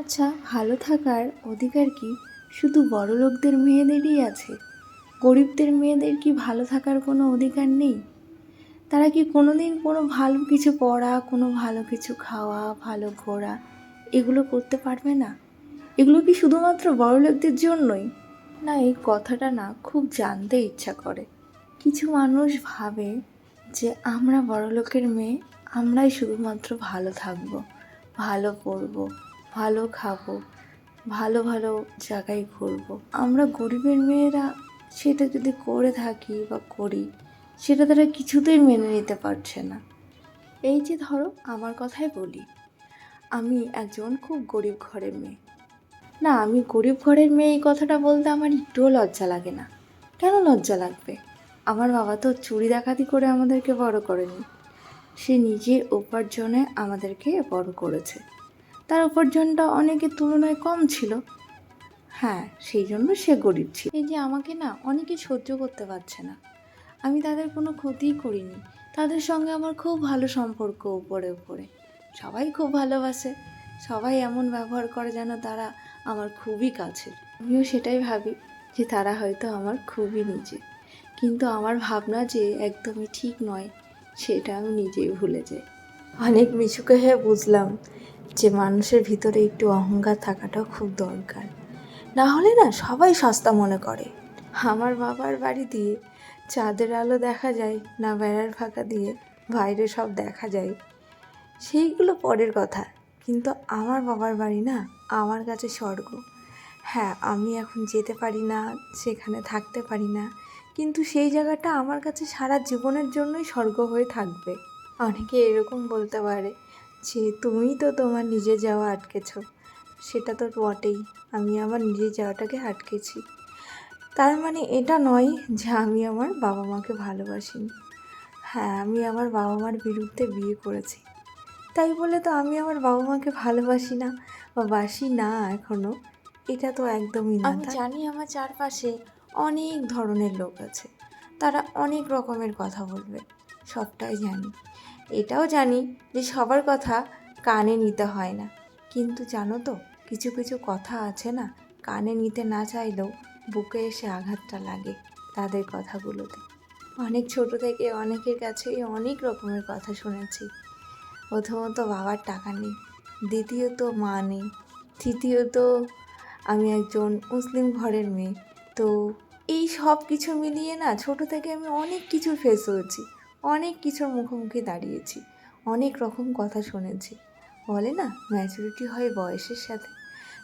আচ্ছা, ভালো থাকার অধিকার কি শুধু বড়লোকদের মেয়েদেরই আছে? গরিবদের মেয়েদের কি ভালো থাকার কোনো অধিকার নেই? তারা কি কোনোদিন কোনো ভালো কিছু পড়া, কোনো ভালো কিছু খাওয়া, ভালো ঘোরা এগুলো করতে পারবে না? এগুলো কি শুধুমাত্র বড়লোকদের জন্যই? না, এই কথাটা না খুব জানতে ইচ্ছা করে। কিছু মানুষ ভাবে যে আমরা বড়লোকের মেয়ে, আমরাই শুধুমাত্র ভালো থাকবো, ভালো পড়বো, ভালো খাবো, ভালো ভালো জায়গায় ঘুরবো। আমরা গরিবের মেয়েরা সেটা যদি করে থাকি বা করি, সেটা তারা কিছুতেই মেনে নিতে পারছে না। এই যে ধরো আমার কথাই বলি, আমি একজন খুব গরিব ঘরের মেয়ে। না, আমি গরিব ঘরের মেয়ে এই কথাটা বলতে আমার একটুও লজ্জা লাগে না। কেন লজ্জা লাগবে? আমার বাবা তো চুরি ডাকাতি করে আমাদেরকে বড় করেনি। সে নিজের উপার্জনে আমাদেরকে বড় করেছে। তার উপার্জনটা অনেকের তুলনায় কম ছিল। হ্যাঁ, সেই জন্য সে গরিব ছিল। এই যে আমাকে না অনেকে সহ্য করতে পারছে না। আমি তাদের কোনো ক্ষতিই করিনি। তাদের সঙ্গে আমার খুব ভালো সম্পর্ক উপরে উপরে। সবাই খুব ভালোবাসে। সবাই এমন ব্যবহার করে যেন তারা আমার খুবই কাছের। আমিও সেটাই ভাবি যে তারা হয়তো আমার খুবই নিজে। কিন্তু আমার ভাবনা যে একদমই ঠিক নয়, সেটা আমি নিজেই ভুলে যাই। অনেক মিশুকে হয়ে বুঝলাম যে মানুষের ভিতরে একটু অহংকার থাকাটাও খুব দরকার। না হলে না সবাই সস্তা মনে করে। আমার বাবার বাড়ি দিয়ে চাঁদের আলো দেখা যায় না, বেড়ার ফাঁকা দিয়ে বাইরে সব দেখা যায়, সেইগুলো পরের কথা। কিন্তু আমার বাবার বাড়ি না আমার কাছে স্বর্গ। হ্যাঁ, আমি এখন যেতে পারি না, সেখানে থাকতে পারি না, কিন্তু সেই জায়গাটা আমার কাছে সারা জীবনের জন্যই স্বর্গ হয়ে থাকবে। অনেকে এরকম বলতে পারে যে তুমি তো তোমার নিজের যাওয়া আটকেছো। সেটা তো বটেই, আমি আমার নিজের যাওয়াটাকে আটকেছি। তার মানে এটা নয় যে আমি আমার বাবা মাকে ভালোবাসিনি। হ্যাঁ, আমি আমার বাবা মার বিরুদ্ধে বিয়ে করেছি, তাই বলে তো আমি আমার বাবা মাকে ভালোবাসি না বা বাসি না এখনও, এটা তো একদমই না। আমি জানি আমার চারপাশে অনেক ধরনের লোক আছে, তারা অনেক রকমের কথা বলবে, সবটাই জানি। এটাও জানি যে সবার কথা কানে নিতে হয় না। কিন্তু জানো তো, কিছু কিছু কথা আছে না, কানে নিতে না চাইলেও বুকে এসে আঘাতটা লাগে তাদের কথাগুলোতে। অনেক ছোট থেকে অনেকের কাছেই অনেক রকমের কথা শুনেছি। প্রথমত বাবার টাকা নেই, দ্বিতীয়ত মা নেই, তৃতীয়ত আমি একজন মুসলিম ঘরের মেয়ে। তো এই সব কিছু মিলিয়ে না ছোট থেকে আমি অনেক কিছু ফেস হয়েছি, অনেক কিছুর মুখোমুখি দাঁড়িয়েছি, অনেক রকম কথা শুনেছি। বলে না ম্যাচুরিটি হয় বয়সের সাথে,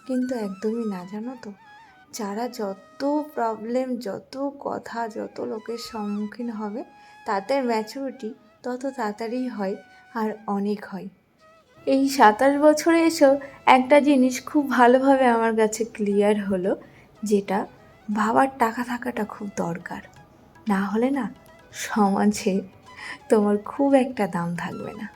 কিন্তু একদমই না। জানো তো, যারা যত প্রবলেম, যত কথা, যত লোকের সম্মুখীন হবে, তাদের ম্যাচুরিটি তত তাড়াতাড়ি হয় আর অনেক হয়। এই 27 বছরে এসেও একটা জিনিস খুব ভালোভাবে আমার কাছে ক্লিয়ার হলো, যেটা বাবার টাকা থাকাটা খুব দরকার। না হলে না সমাজে তোমার খুব একটা দাম থাকবে না,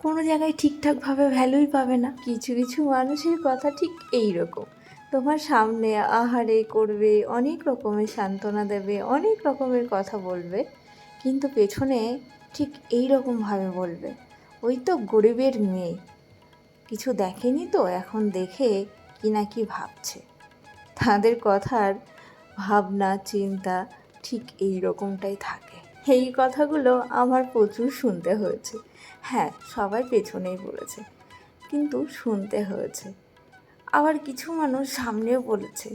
কোনো জায়গায় ঠিকঠাকভাবে ভ্যালুই পাবে না। কিছু কিছু মানুষের কথা ঠিক এই রকম, তোমার সামনে আহারে করবে, অনেক রকমের সান্ত্বনা দেবে, অনেক রকমের কথা বলবে, কিন্তু পেছনে ঠিক এই রকমভাবে বলবে, ওই তো গরিবের মেয়ে, কিছু দেখেনি তো, এখন দেখে কি না কি ভাবছে। তাদের কথার ভাবনা চিন্তা ঠিক এই রকমটাই থাকে। এই কথাগুলো আমার প্রচুর শুনতে হয়েছে। হ্যাঁ, সবাই পেছনেই বলেছে, কিন্তু শুনতে হয়েছে। আবার কিছু মানুষ সামনেও বলেছে,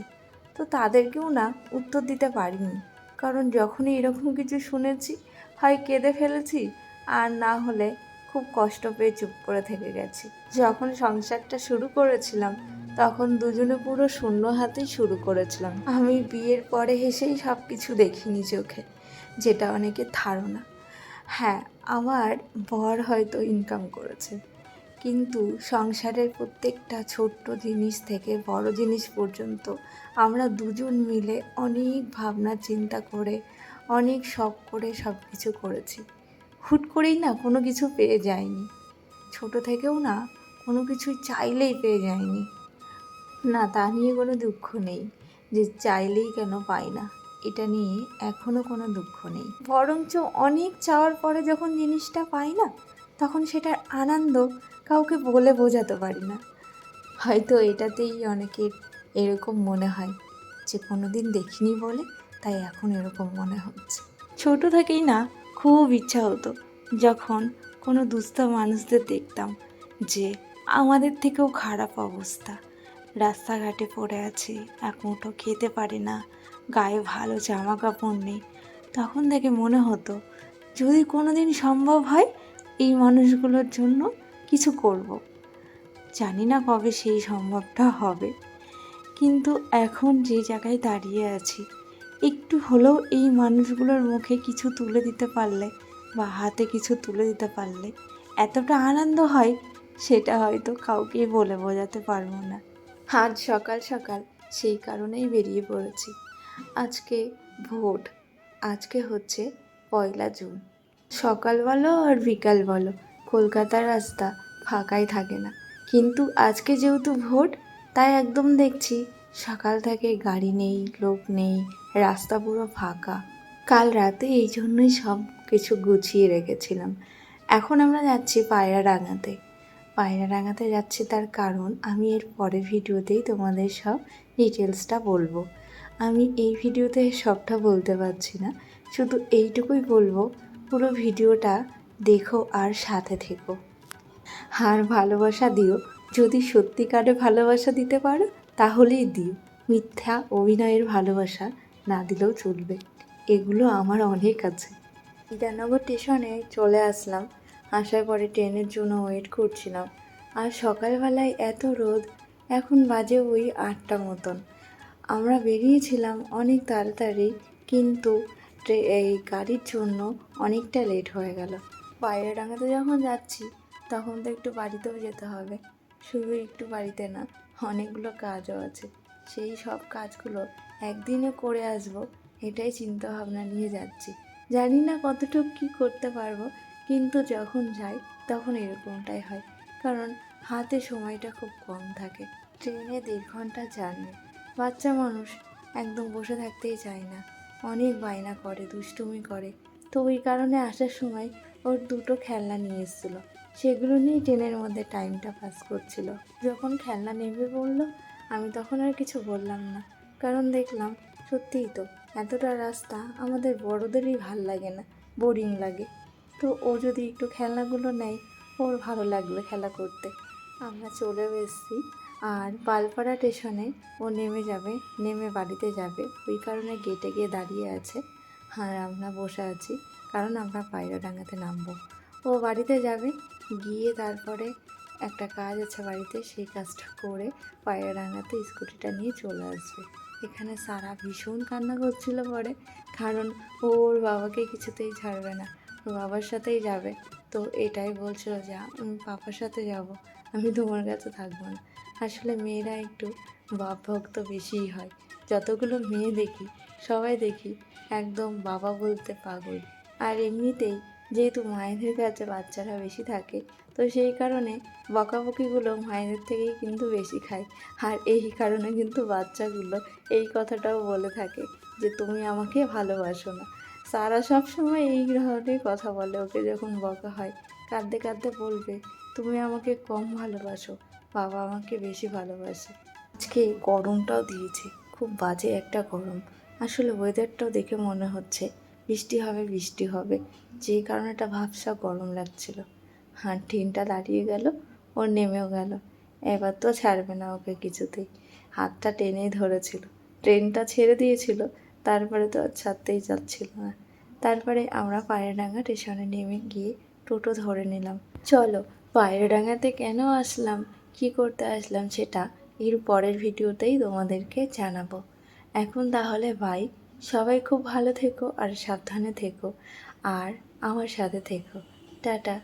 তো তাদেরকেও না উত্তর দিতে পারিনি, কারণ যখনই এরকম কিছু শুনেছি হয় কেঁদে ফেলেছি, আর না হলে খুব কষ্ট পেয়ে চুপ করে থেকে গেছি। যখন সংসারটা শুরু করেছিলাম তখন দুজনে পুরো শূন্য হাতেই শুরু করেছিলাম। আমি বিয়ের পরে এসেই সব কিছু দেখিনি চোখে, যেটা অনেকের ধারণা। হ্যাঁ, আমার বর হয়তো ইনকাম করেছে, কিন্তু সংসারের প্রত্যেকটা ছোট্ট জিনিস থেকে বড় জিনিস পর্যন্ত আমরা দুজন মিলে অনেক ভাবনা চিন্তা করে, অনেক শখ করে সব কিছু করেছি। হুট করেই না কোনো কিছু পেয়ে যায়নি, ছোট থেকেও না কোনো কিছু চাইলেই পেয়ে যায়নি। না, তা নিয়ে কোনো দুঃখ নেই যে চাইলেই কেন পাই না, এটা নিয়ে এখনও কোনো দুঃখ নেই। বরঞ্চ অনেক চাওয়ার পরে যখন জিনিসটা পাই না, তখন সেটার আনন্দ কাউকে বলে বোঝাতে পারি না। হয়তো এটাতেই অনেকের এরকম মনে হয় যে কোনো দিন দেখিনি বলে তাই এখন এরকম মনে হচ্ছে। ছোট থেকেই না খুব ইচ্ছা হতো যখন কোনো দুস্থ মানুষদের দেখতাম যে আমাদের থেকেও খারাপ অবস্থা, রাস্তাঘাটে পড়ে আছে, এক মুঠো খেতে পারে না, গায়ে ভালো জামা কাপড় নেই, তখন থেকে মনে হতো যদি কোনো দিন সম্ভব হয় এই মানুষগুলোর জন্য কিছু করব। জানি না কবে সেই সম্ভবটা হবে, কিন্তু এখন যে জায়গায় দাঁড়িয়ে আছি একটু হলেও এই মানুষগুলোর মুখে কিছু তুলে দিতে পারলে বা হাতে কিছু তুলে দিতে পারলে এতটা আনন্দ হয় সেটা হয়তো কাউকেই বলে বোঝাতে পারবো না। আজ সকাল সকাল সেই কারণেই বেরিয়ে পড়েছি। আজকে ভোট, আজকে হচ্ছে 1 জুন। সকাল বলো আর বিকাল বলো কলকাতার রাস্তা ফাঁকাই থাকে না, কিন্তু আজকে যেহেতু ভোট তাই একদম দেখছি সকাল থেকে গাড়ি নেই, লোক নেই, রাস্তা পুরো ফাঁকা। কাল রাতে এই জন্যই সব কিছু গুছিয়ে রেখেছিলাম। এখন আমরা যাচ্ছি পায়রাডাঙ্গাতে। পায়রাডাঙ্গাতে যাচ্ছি তার কারণ আমি এর পরের ভিডিওতেই তোমাদের সব ডিটেলসটা বলবো। আমি এই ভিডিওতে সবটা বলতে পারছি না, শুধু এইটুকুই বলবো পুরো ভিডিওটা দেখো আর সাথে থেকো। আর ভালোবাসা দিও, যদি সত্যিকারে ভালোবাসা দিতে পারো তাহলেই দিও, মিথ্যা অভিনয়ের ভালোবাসা না দিলেও চলবে, এগুলো আমার অনেক আছে। ইটানগর স্টেশনে চলে আসলাম, আসার পরে ট্রেনের জন্য ওয়েট করছিলাম। আর সকালবেলায় এত রোদ, এখন বাজে ওই 8টা মতন। আমরা বেরিয়েছিলাম অনেক তাড়াতাড়ি, কিন্তু এই গাড়ির জন্য অনেকটা লেট হয়ে গেল। পায়রাডাঙ্গাতে যখন যাচ্ছি তখন তো একটু বাড়িতেও যেতে হবে, শুধু একটু বাড়িতে না, অনেকগুলো কাজও আছে। সেই সব কাজগুলো একদিনে করে আসবো এটাই চিন্তা ভাবনা নিয়ে যাচ্ছি। জানি না কতটুকু কী করতে পারবো, কিন্তু যখন যাই তখন এরকমটাই হয়, কারণ হাতে সময়টা খুব কম থাকে। ট্রেনে 1.5 ঘন্টা জার্নি, বাচ্চা মানুষ একদম বসে থাকতেই চায় না, অনেক বায়না করে, দুষ্টুমি করে। তো ওই কারণে আসার সময় ওর 2টো খেলনা নিয়ে এসেছিলো, সেগুলো নিয়েই ট্রেনের মধ্যে টাইমটা পাস করছিল। যখন খেলনা নেমে পড়লো আমি তখন আর কিছু বললাম না, কারণ দেখলাম সত্যিই তো এতটা রাস্তা আমাদের বড়োদেরই ভাল লাগে না, বোরিং লাগে। তো ও যদি একটু খেলনাগুলো নেয় ওর ভালো লাগবে খেলা করতে। আমরা চলেও এসেছি, আর পালপাড়া স্টেশনে ও নেমে যাবে, নেমে বাড়িতে যাবে, ওই কারণে গেটে গিয়ে দাঁড়িয়ে আছে। আর আমরা বসে আছি কারণ আমরা পায়রাডাঙ্গাতে নামবো। ও বাড়িতে যাবে, গিয়ে তারপরে একটা কাজ আছে বাড়িতে, সেই কাজটা করে পায়রাডাঙ্গাতে স্কুটিটা নিয়ে চলে আসবে। এখানে সারা ভীষণ কান্না করছিল পরে, কারণ ওর বাবাকে কিছুতেই ছাড়বে না, ওর বাবার সাথেই যাবে। তো এটাই বলছিল যে আমি পাপার সাথে যাব, আমি তোমার কাছে থাকবো না। আসলে মেয়েরা একটু বাপ ভক্ত বেশিই হয়, যতগুলো মেয়ে দেখি সবাই দেখি একদম বাবা বলতে পাগল। আর এমনিতেই যেহেতু মায়েদের কাছে বাচ্চারা বেশি থাকে, তো সেই কারণে বকাবকিগুলো মায়েদের থেকেই কিন্তু বেশি খায়। আর এই কারণে কিন্তু বাচ্চাগুলো এই কথাটাও বলে থাকে যে তুমি আমাকে ভালোবাসো না। সারা সব সময় এই ধরনের কথা বলে, ওকে যখন বকা হয় কাঁদতে কাঁদতে বলবে তুমি আমাকে কম ভালোবাসো, বাবা আমাকে বেশি ভালোবাসে। আজকে গরমটাও দিয়েছে, খুব বাজে একটা গরম। আসলে ওয়েদারটাও দেখে মনে হচ্ছে বৃষ্টি হবে বৃষ্টি হবে, যে কারণে একটা ভাবসা গরম লাগছিল। আর ট্রেনটা দাঁড়িয়ে গেল, ও নেমেও গেল, এবার তো ছাড়বে না ওকে কিছুতেই, হাতটা টেনেই ধরেছিল, ট্রেনটা ছেড়ে দিয়েছিল, তারপরে তো আর ছাড়তেই যাচ্ছিল না। তারপরে আমরা পায়রাডাঙ্গা স্টেশনে নেমে গিয়ে টোটো ধরে নিলাম। চলো, পায়রাডাঙ্গাতে কেন আসলাম, কী করতে আসলাম সেটা এর পরের ভিডিওতেই তোমাদেরকে জানাবো। এখন তাহলে বাই, সবাই খুব ভালো থেকো আর সাবধানে থেকো, আর আমার সাথে থেকো। টাটা।